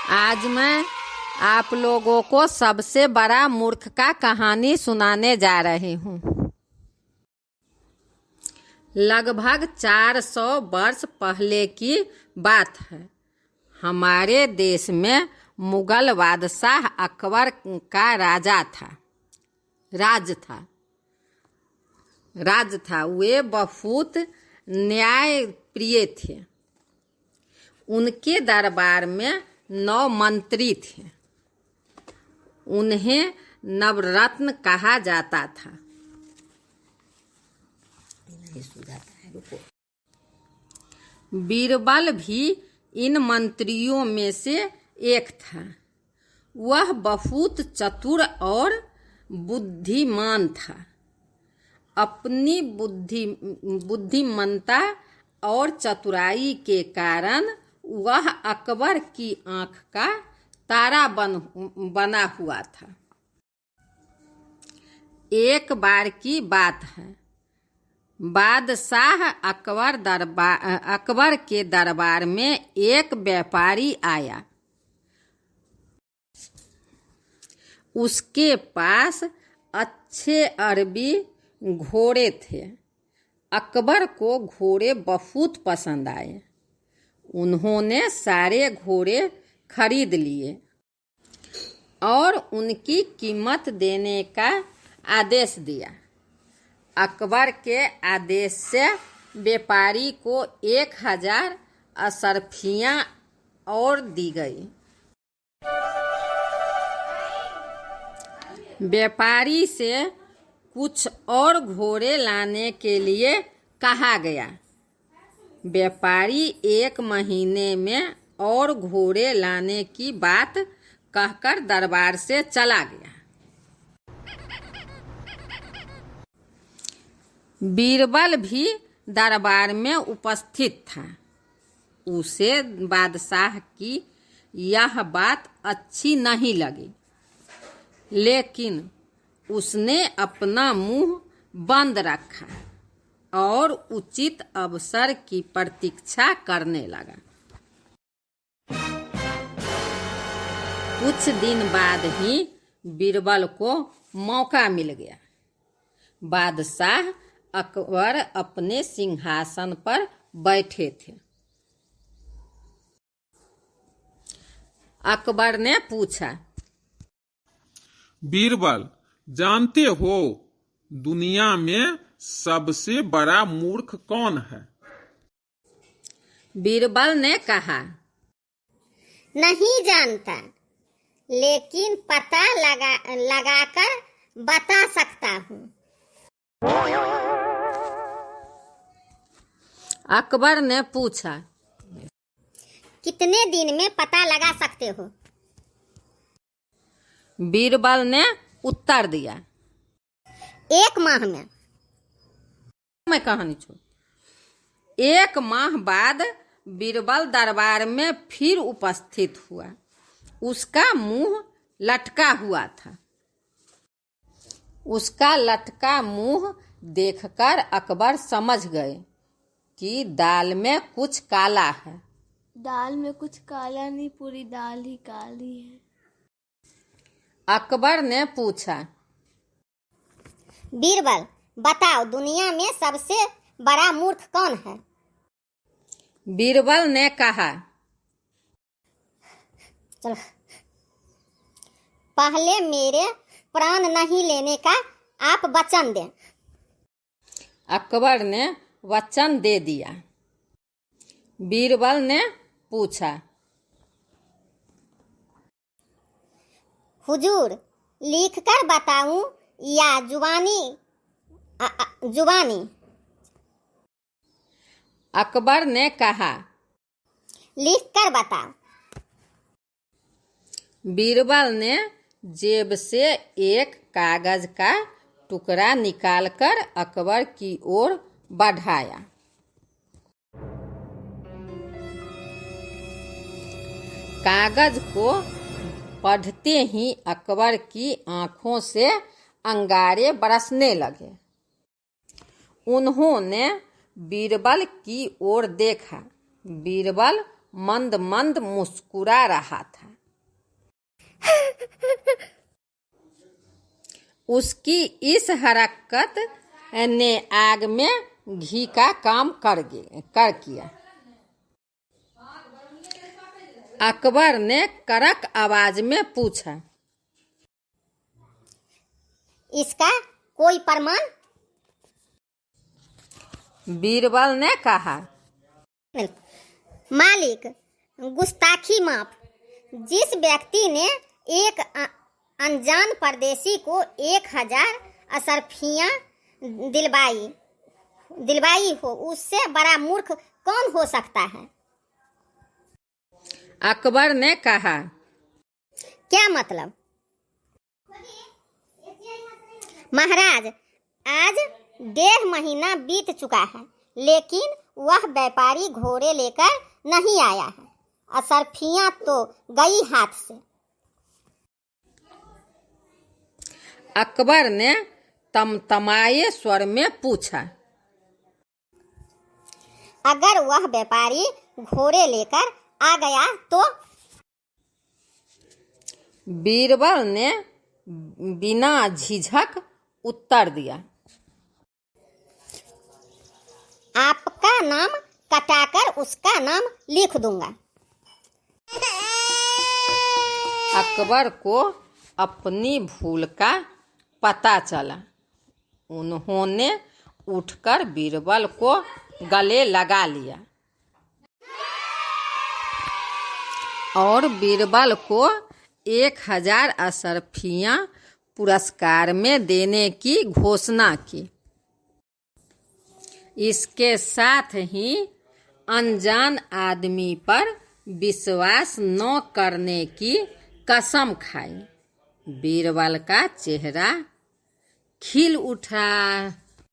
आज मैं आप लोगों को सबसे बड़ा मूर्ख का कहानी सुनाने जा रही हूँ। लगभग 400 वर्ष पहले की बात है। हमारे देश में मुगल बादशाह अकबर का राज था। वे बहुत न्यायप्रिय थे। उनके दरबार में 9 मंत्री थे। उन्हें नवरत्न कहा जाता था। बीरबल भी इन मंत्रियों में से एक था। वह बहुत चतुर और बुद्धिमान था। अपनी बुद्धिमत्ता और चतुराई के कारण वह अकबर की आंख का तारा बना हुआ था। एक बार की बात है, बादशाह अकबर के दरबार में एक व्यापारी आया। उसके पास अच्छे अरबी घोड़े थे। अकबर को घोड़े बहुत पसंद आए। उन्होंने सारे घोड़े खरीद लिए और उनकी कीमत देने का आदेश दिया। अकबर के आदेश से व्यापारी को 1000 अशर्फियाँ और दी गई। व्यापारी से कुछ और घोड़े लाने के लिए कहा गया। व्यापारी 1 महीने में और घोड़े लाने की बात कहकर दरबार से चला गया। बीरबल भी दरबार में उपस्थित था। उसे बादशाह की यह बात अच्छी नहीं लगी, लेकिन उसने अपना मुंह बंद रखा और उचित अवसर की प्रतीक्षा करने लगा। कुछ दिन बाद ही बीरबल को मौका मिल गया। बादशाह अकबर अपने सिंहासन पर बैठे थे। अकबर ने पूछा, बीरबल, जानते हो दुनिया में सबसे बड़ा मूर्ख कौन है? बीरबल ने कहा, नहीं जानता, लेकिन पता लगाकर बता सकता हूँ। अकबर ने पूछा, कितने दिन में पता लगा सकते हो? बीरबल ने उत्तर दिया, 1 माह में। मैं कहानी छोड़। 1 माह बाद बीरबल दरबार में फिर उपस्थित हुआ। उसका मुंह लटका हुआ था। उसका लटका मुंह देखकर अकबर समझ गए कि दाल में कुछ काला है। दाल में कुछ काला नहीं, पूरी दाल ही काली है। अकबर ने पूछा, बीरबल, बताओ दुनिया में सबसे बड़ा मूर्ख कौन है? बीरबल ने कहा, चलो, पहले मेरे प्राण नहीं लेने का आप वचन दें। अकबर ने वचन दे दिया। बीरबल ने पूछा, हुजूर, लिख कर बताऊं या जुबानी? अकबर ने कहा, लिख कर बताओ। बीरबल ने जेब से एक कागज का टुकड़ा निकालकर अकबर की ओर बढ़ाया। कागज को पढ़ते ही अकबर की आंखों से अंगारे बरसने लगे। उन्होंने बीरबल की ओर देखा। बीरबल मंद मंद मुस्कुरा रहा था। उसकी इस हरकत ने आग में घी का काम कर किया। अकबर ने कड़क आवाज में पूछा, इसका कोई प्रमाण? बीरबल ने कहा, मालिक, गुस्ताखी माफ। जिस व्यक्ति ने एक अनजान परदेसी को 1000 अशर्फियां दिलवाई हो, उससे बड़ा मूर्ख कौन हो सकता है? अकबर ने कहा, क्या मतलब? महाराज, आज 1.5 महीना बीत चुका है, लेकिन वह व्यापारी घोड़े लेकर नहीं आया है। अशर्फियां तो गई हाथ से। अकबर ने तमतमाए स्वर में पूछा, अगर वह व्यापारी घोड़े लेकर आ गया तो? बीरबल ने बिना झिझक उत्तर दिया, आपका नाम कटाकर उसका नाम लिख दूंगा। अकबर को अपनी भूल का पता चला। उन्होंने उठकर बीरबल को गले लगा लिया और बीरबल को 1000 अशर्फियां पुरस्कार में देने की घोषणा की। इसके साथ ही अनजान आदमी पर विश्वास न करने की कसम खाई। बीरबल का चेहरा खिल उठा।